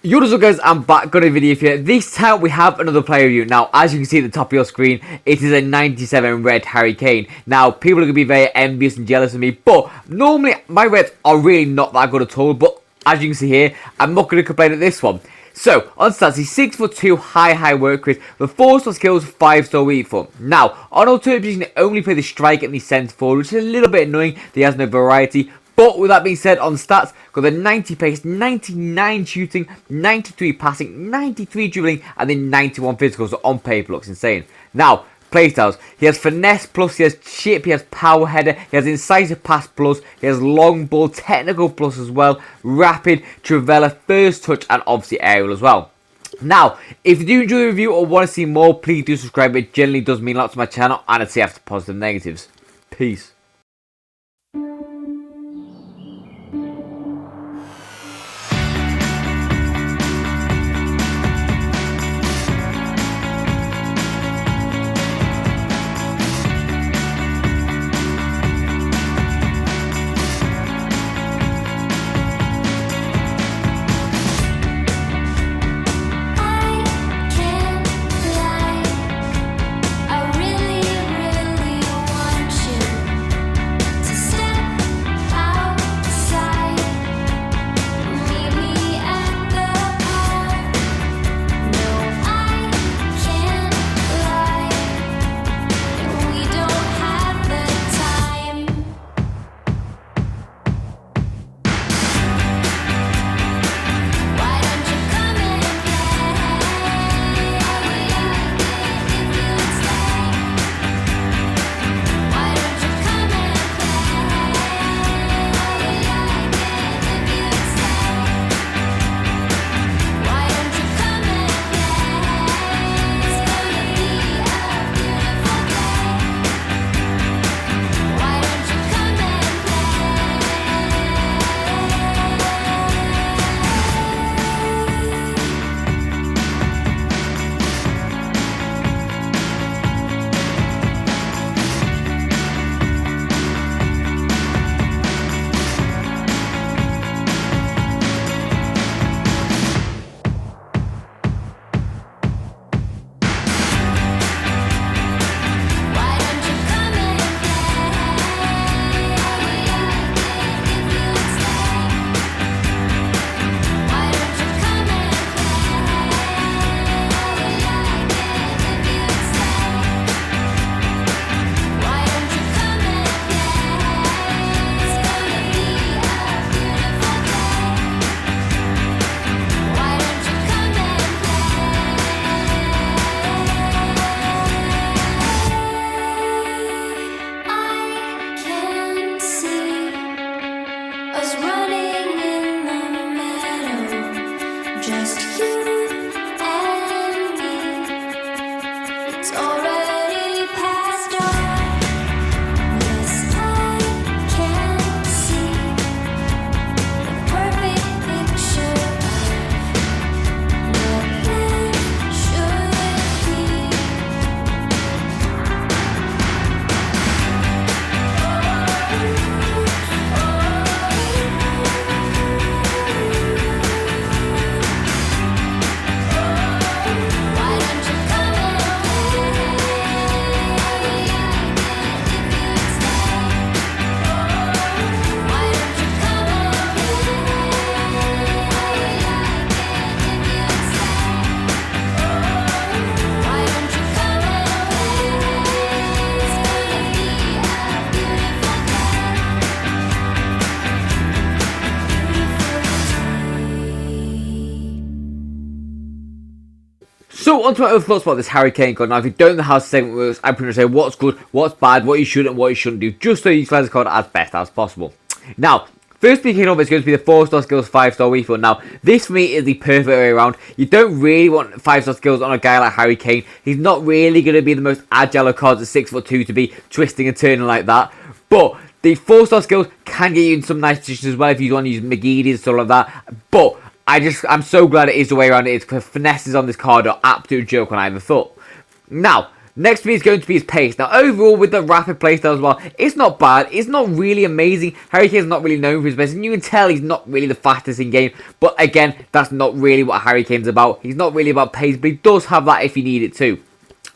Yo, what's up guys, I'm back, got a video here. This time we have another player review. Now, as you can see at the top of your screen, it is a 97 red Harry Kane. Now, people are going to be very envious and jealous of me, but normally my reds are really not that good at all. But as you can see here, I'm not going to complain at this one. So, on stats, he's 6'2", high work rate, with 4-star skills, 5-star weak foot. Now, on alternate position, he only play the striker and the centre forward, which is a little bit annoying that he has no variety. But with that being said, on stats, got the 90 pace, 99 shooting, 93 passing, 93 dribbling, and then 91 physical. So on paper looks insane. Now, playstyles. He has finesse plus, he has chip, he has power header, he has incisive pass plus, he has long ball, technical plus as well, rapid, trivela, first touch, and obviously aerial as well. Now, if you do enjoy the review or want to see more, please do subscribe. It generally does mean a lot to my channel, and I'd say after positive negatives. Peace. Just you and me. It's already past dawn. Yes, I can see the perfect picture of what life should be. Why don't you come and play? If you'd stay. Why don't you come and play? If you'd stay. Why don't you come and play? It's gonna be a beautiful day. So, on to my other thoughts about this Harry Kane card. Now, if you don't know how the segment works, I'm pretty much say what's good, what's bad, what you should and what you shouldn't do, just so you utilize the card as best as possible. Now, first speaking of, it's going to be the 4-star skills, 5-star weak foot. Now, this for me is the perfect way around. You don't really want 5-star skills on a guy like Harry Kane. He's not really going to be the most agile of cards at 6'2" to be twisting and turning like that. But the 4-star skills can get you in some nice positions as well if you want to use McGeady and stuff like that. But I'm so glad it is the way around it is, because finesses on this card are absolute joke on either foot. Now, Next for me is going to be his pace. Now, overall, with the rapid playstyle as well, it's not bad. It's not really amazing. Harry Kane's not really known for his pace, and you can tell he's not really the fastest in game. But again, that's not really what Harry Kane's about. He's not really about pace, but he does have that if you need it too.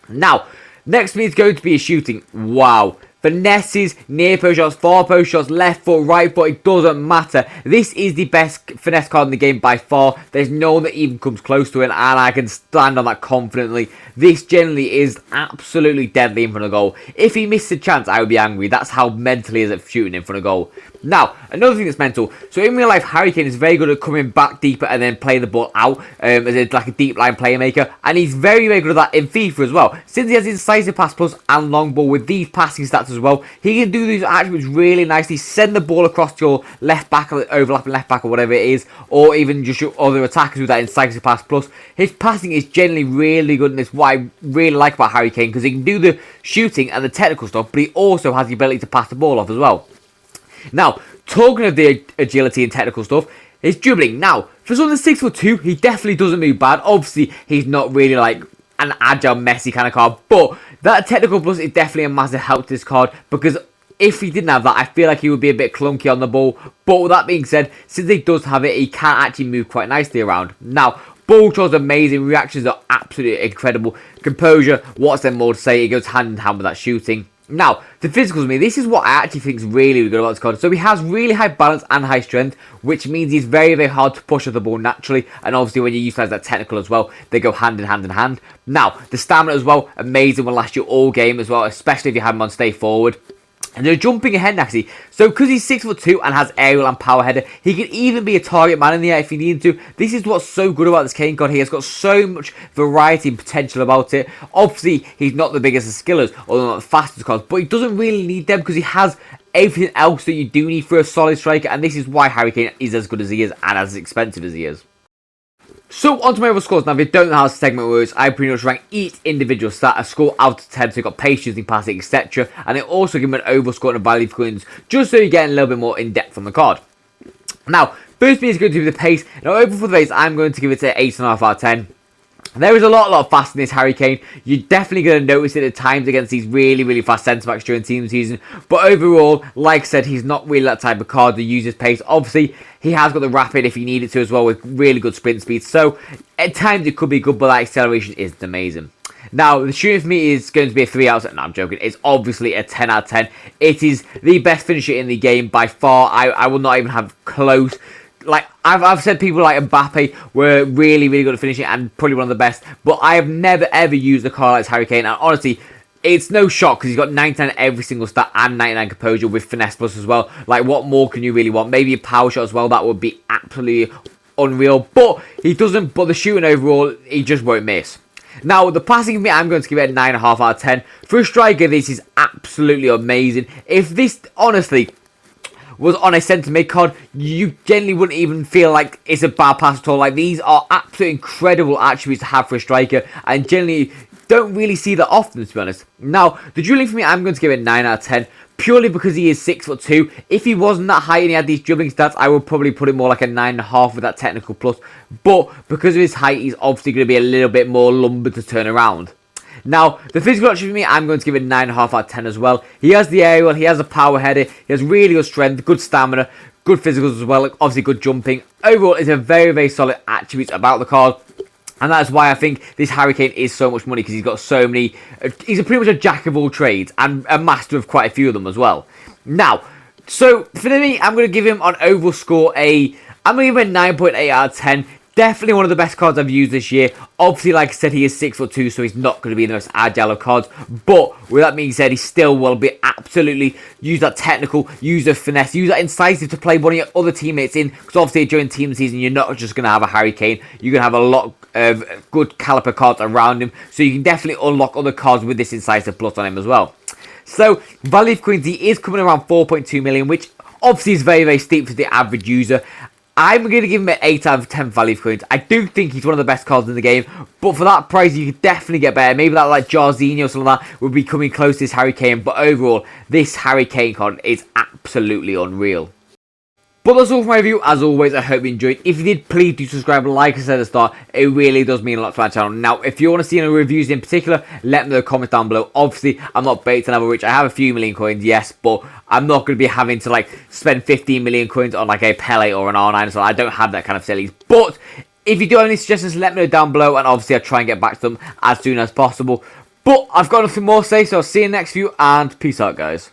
Now, next for me is going to be his shooting. Wow. Finesses, near post shots, far post shots, left foot, right foot, it doesn't matter. This is the best finesse card in the game by far. There's no one that even comes close to it, and I can stand on that confidently. This generally is absolutely deadly in front of goal. If he missed a chance, I would be angry. That's how mental he is at shooting in front of goal. Now, another thing that's mental. So in real life, Harry Kane is very good at coming back deeper and then playing the ball out as like a deep line playmaker. And he's very, very good at that in FIFA as well. Since he has incisive pass plus and long ball with these passing stats as well, he can do these attributes really nicely. Send the ball across to your left back, or overlapping left back, or whatever it is, or even just your other attackers with that incisive pass plus. His passing is generally really good, and it's what I really like about Harry Kane, because he can do the shooting and the technical stuff, but he also has the ability to pass the ball off as well. Now, talking of the agility and technical stuff, his dribbling. Now, for someone that's 6'2", he definitely doesn't move bad. Obviously, he's not really like an agile, messy kind of card, but that technical plus is definitely a massive help to this card, because if he didn't have that, I feel like he would be a bit clunky on the ball. But with that being said, since he does have it, he can actually move quite nicely around. Now, ball control's amazing, reactions are absolutely incredible. Composure, what's there more to say? It goes hand in hand with that shooting. Now, the physicals me, this is what I actually think is really, really good about this card. So he has really high balance and high strength, which means he's very, very hard to push at the ball naturally. And obviously when you utilise that technical as well, they go hand in hand in hand. Now, the stamina as well, amazing, will last you all game as well, especially if you have him on stay forward. And they're jumping ahead actually. So because he's 6'2" and has aerial and power header, he can even be a target man in the air if he needed to. This is what's so good about this Kane card. He has got so much variety and potential about it. Obviously, he's not the biggest of skillers, or not the fastest cards, but he doesn't really need them because he has everything else that you do need for a solid striker. And this is why Harry Kane is as good as he is and as expensive as he is. So, on to my other scores. Now, if you don't know how this segment works, I pretty much rank each individual stat, a score out of 10, so you've got pace, shooting, passing, etc. And I also give them an overall score and a value for coins, just so you get a little bit more in depth on the card. Now, first thing is going to be the pace. Now, overall for the pace, I'm going to give it an 8.5 out of 10. There is a lot of fast in this Harry Kane. You're definitely going to notice it at times against these really, really fast centre-backs during team season. But overall, like I said, he's not really that type of card that uses pace. Obviously, he has got the rapid if he needed to as well, with really good sprint speed. So, at times it could be good, but that acceleration isn't amazing. Now, the shooting for me is going to be a 3 out of 10. No, I'm joking. It's obviously a 10 out of 10. It is the best finisher in the game by far. I will not even have close. Like, I've said people like Mbappe were really, really good at finishing and probably one of the best. But I have never, ever used a card like Harry Kane. And honestly, it's no shock because he's got 99 every single stat and 99 composure with finesse plus as well. Like, what more can you really want? Maybe a power shot as well. That would be absolutely unreal. But he doesn't. But the shooting overall, he just won't miss. Now, the passing of me, I'm going to give it a 9.5 out of 10. For a striker, this is absolutely amazing. If this, honestly, was on a centre mid card, you generally wouldn't even feel like it's a bad pass at all. Like, these are absolutely incredible attributes to have for a striker, and generally don't really see that often, to be honest. Now, the dribbling for me, I'm going to give it a 9 out of 10, purely because he is 6'2". If he wasn't that height and he had these dribbling stats, I would probably put it more like a 9.5 with that technical plus. But because of his height, he's obviously going to be a little bit more lumber to turn around. Now, the physical attribute for me, I'm going to give it 9.5 out of 10 as well. He has the aerial, he has a power header, he has really good strength, good stamina, good physicals as well, obviously good jumping. Overall, it's a very, very solid attributes about the card. And that's why I think this Harry Kane is so much money, because he's got so many. He's pretty much a jack of all trades and a master of quite a few of them as well. Now, so for me, I'm going to give him on overall score I'm going to give him a 9.8 out of 10. Definitely one of the best cards I've used this year. Obviously, like I said, he is 6'2", so he's not going to be the most agile of cards. But with that being said, he still will be absolutely use that technical, use the finesse, use that incisive to play one of your other teammates in. Because obviously, during team season, you're not just going to have a Harry Kane. You're going to have a lot of good caliber cards around him. So you can definitely unlock other cards with this incisive plus on him as well. So, value of coins, he is coming around 4.2 million, which obviously is very, very steep for the average user. I'm going to give him an 8 out of 10 value coins. I do think he's one of the best cards in the game, but for that price, you could definitely get better. Maybe that like JSzonda or something like that would be coming close to this Harry Kane, but overall, this Harry Kane card is absolutely unreal. But that's all for my review. As always, I hope you enjoyed. If you did, please do subscribe. Like I said at the start, it really does mean a lot to my channel. Now, if you want to see any reviews in particular, let me know in the comments down below. Obviously, I'm not bait to level rich. I have a few million coins, yes, but I'm not going to be having to like spend 15 million coins on like a Pele or an R9, so I don't have that kind of facilities. But if you do have any suggestions, let me know down below, and obviously I'll try and get back to them as soon as possible. But I've got nothing more to say, so I'll see you in the next video, and peace out, guys.